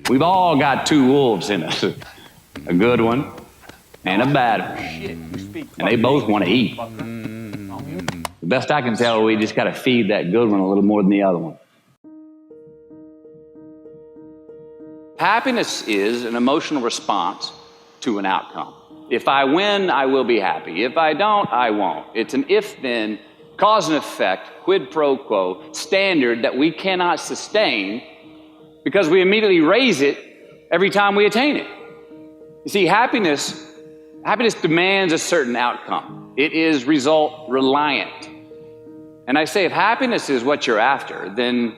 We've all got two wolves in us, a good one and a bad one, and they both want to eat. The best I can tell, we just got to feed that good one a little more than the other one. Happiness is an emotional response to an outcome. If I win, I will be happy. If I don't, I won't. It's an if-then, cause and effect, quid pro quo standard that we cannot sustain because we immediately raise it every time we attain it. You see, happiness demands a certain outcome. It is result reliant. And I say if happiness is what you're after, then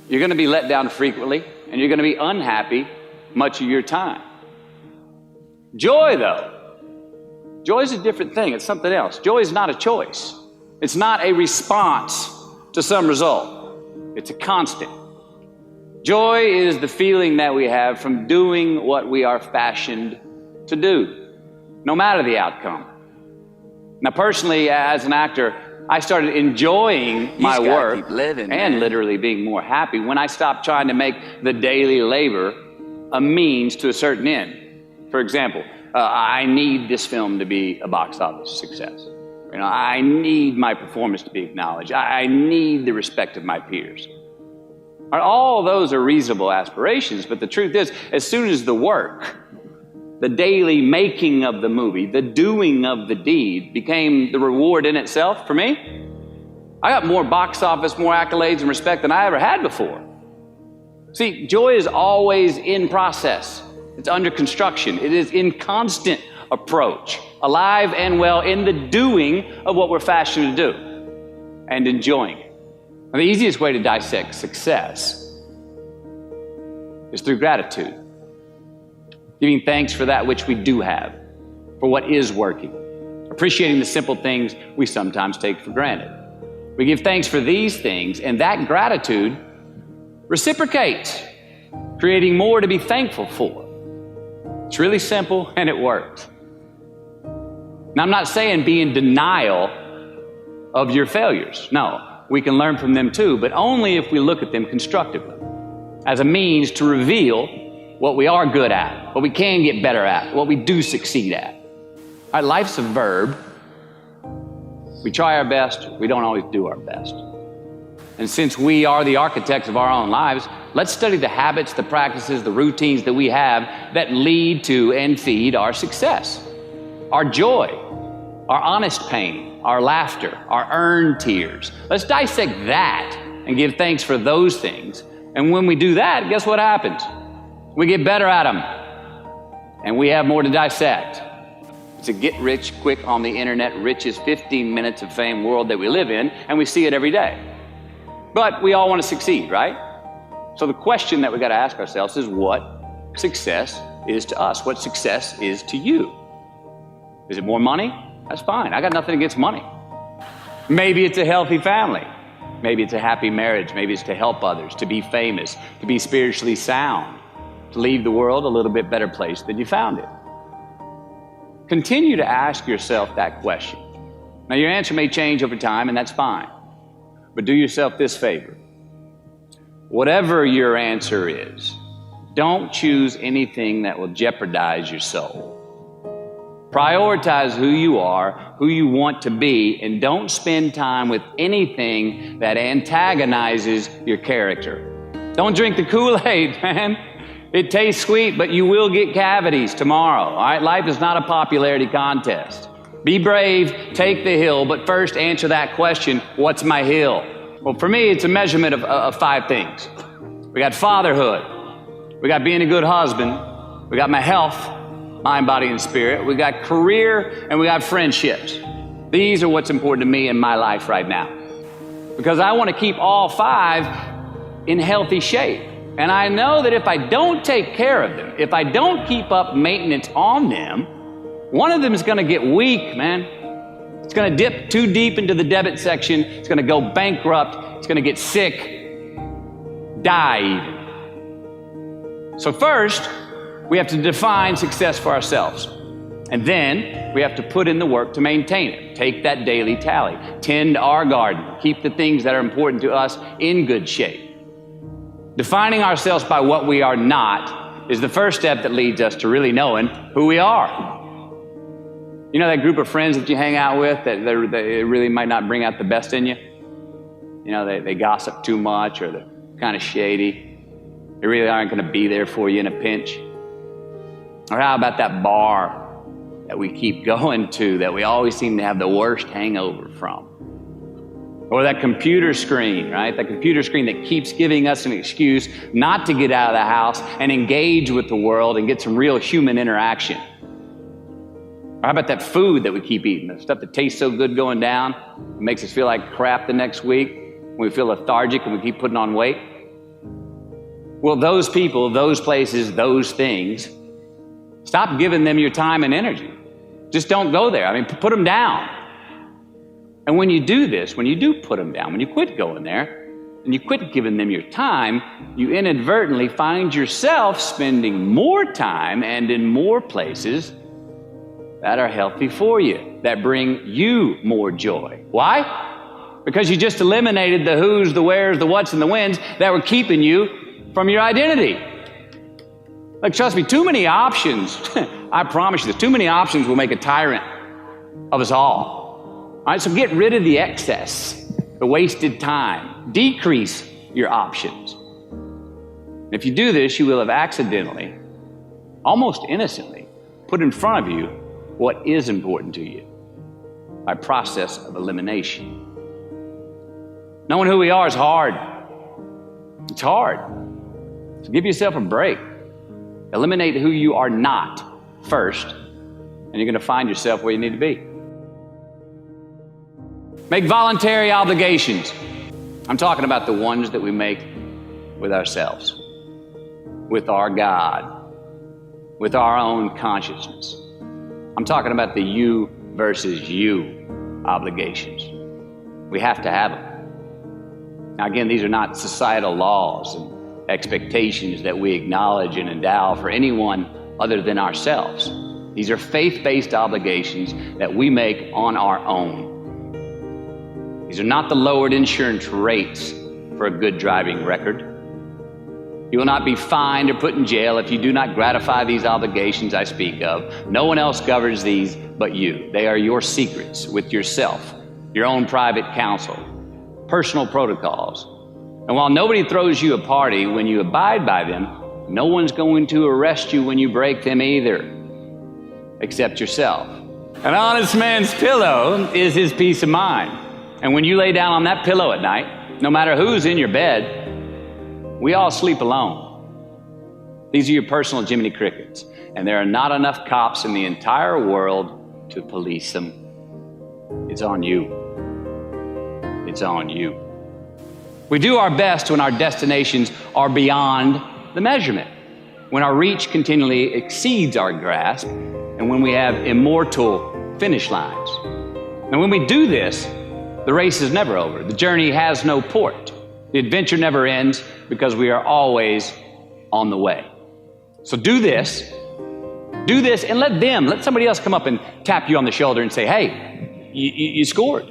you're going to be let down frequently and you're going to be unhappy much of your time. Joy, though, joy is a different thing. It's something else. Joy is not a choice. It's not a response to some result. It's a constant. Joy is the feeling that we have from doing what we are fashioned to do, no matter the outcome. Now, personally, as an actor, I started enjoying my work and literally being more happy when I stopped trying to make the daily labor a means to a certain end. For example, I need this film to be a box office success. I need my performance to be acknowledged. I need the respect of my peers. All those are reasonable aspirations, but the truth is, as soon as the work, the daily making of the movie, the doing of the deed became the reward in itself for me, I got more box office, more accolades and respect than I ever had before. See, joy is always in process. It's under construction. It is in constant approach, alive and well in the doing of what we're fashioned to do and enjoying it. Now, the easiest way to dissect success is through gratitude. Giving thanks for that which we do have, for what is working. Appreciating the simple things we sometimes take for granted. We give thanks for these things, and that gratitude reciprocates, creating more to be thankful for. It's really simple, and it works. Now, I'm not saying be in denial of your failures. No, we can learn from them too, but only if we look at them constructively, as a means to reveal what we are good at, what we can get better at, what we do succeed at. All right, life's a verb. We try our best, we don't always do our best. And since we are the architects of our own lives, let's study the habits, the practices, the routines that we have that lead to and feed our success, our joy, our honest pain, our laughter, our earned tears. Let's dissect that and give thanks for those things. And when we do that, guess what happens? We get better at them, and we have more to dissect. It's a get rich quick on the internet, richest 15 minutes of fame world that we live in, and we see it every day. But we all want to succeed, right? So the question that we got to ask ourselves is what success is to us, what success is to you. Is it more money? That's fine. I got nothing against money. Maybe it's a healthy family. Maybe it's a happy marriage. Maybe it's to help others, to be famous, to be spiritually sound, to leave the world a little bit better place than you found it. Continue to ask yourself that question. Now, your answer may change over time, and that's fine. But do yourself this favor. Whatever your answer is, don't choose anything that will jeopardize your soul. Prioritize who you are, who you want to be, and don't spend time with anything that antagonizes your character. Don't drink the Kool-Aid, man. It tastes sweet, but you will get cavities tomorrow, all right? Life is not a popularity contest. Be brave, take the hill, but first answer that question, what's my hill? Well, for me, it's a measurement of 5 things. We got fatherhood. We got being a good husband. We got my health, mind, body, and spirit. We got career, and we got friendships. These are what's important to me in my life right now. Because I want to keep all 5 in healthy shape. And I know that if I don't take care of them, if I don't keep up maintenance on them, one of them is going to get weak, man. It's going to dip too deep into the debit section. It's going to go bankrupt. It's going to get sick, die even. So first, we have to define success for ourselves. And then we have to put in the work to maintain it. Take that daily tally. Tend our garden. Keep the things that are important to us in good shape. Defining ourselves by what we are not is the first step that leads us to really knowing who we are. You know that group of friends that you hang out with that they really might not bring out the best in you? You know, they gossip too much, or they're kind of shady. They really aren't going to be there for you in a pinch. Or how about that bar that we keep going to that we always seem to have the worst hangover from? Or that computer screen, right? That computer screen that keeps giving us an excuse not to get out of the house and engage with the world and get some real human interaction. Or how about that food that we keep eating, the stuff that tastes so good going down, it makes us feel like crap the next week, we feel lethargic and we keep putting on weight? Well, those people, those places, those things, stop giving them your time and energy. Just don't go there. I mean, put them down. And when you do this, when you do put them down, when you quit going there, and you quit giving them your time, you inadvertently find yourself spending more time and in more places that are healthy for you, that bring you more joy. Why? Because you just eliminated the who's, the where's, the what's, and the when's that were keeping you from your identity. Like, trust me, too many options, I promise you this, too many options will make a tyrant of us all. All right, so get rid of the excess, the wasted time. Decrease your options. And if you do this, you will have accidentally, almost innocently, put in front of you what is important to you by process of elimination. Knowing who we are is hard. It's hard. So give yourself a break. Eliminate who you are not first, and you're going to find yourself where you need to be. Make voluntary obligations. I'm talking about the ones that we make with ourselves, with our God, with our own consciousness. I'm talking about the you versus you obligations. We have to have them. Now again, these are not societal laws and expectations that we acknowledge and endow for anyone other than ourselves. These are faith-based obligations that we make on our own. These are not the lowered insurance rates for a good driving record. You will not be fined or put in jail if you do not gratify these obligations I speak of. No one else governs these but you. They are your secrets with yourself, your own private counsel, personal protocols. And while nobody throws you a party when you abide by them, no one's going to arrest you when you break them either, except yourself. An honest man's pillow is his peace of mind. And when you lay down on that pillow at night, no matter who's in your bed, we all sleep alone. These are your personal Jiminy Crickets, and there are not enough cops in the entire world to police them. It's on you. It's on you. We do our best when our destinations are beyond the measurement, when our reach continually exceeds our grasp, and when we have immortal finish lines. And when we do this, the race is never over. The journey has no port. The adventure never ends because we are always on the way. So do this, and let somebody else come up and tap you on the shoulder and say, hey, you scored.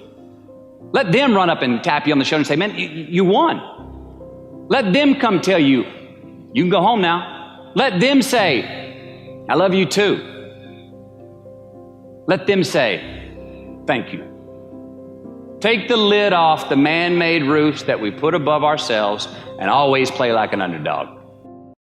Let them run up and tap you on the shoulder and say, man, you won. Let them come tell you, you can go home now. Let them say, I love you too. Let them say, thank you. Take the lid off the man-made roofs that we put above ourselves and always play like an underdog.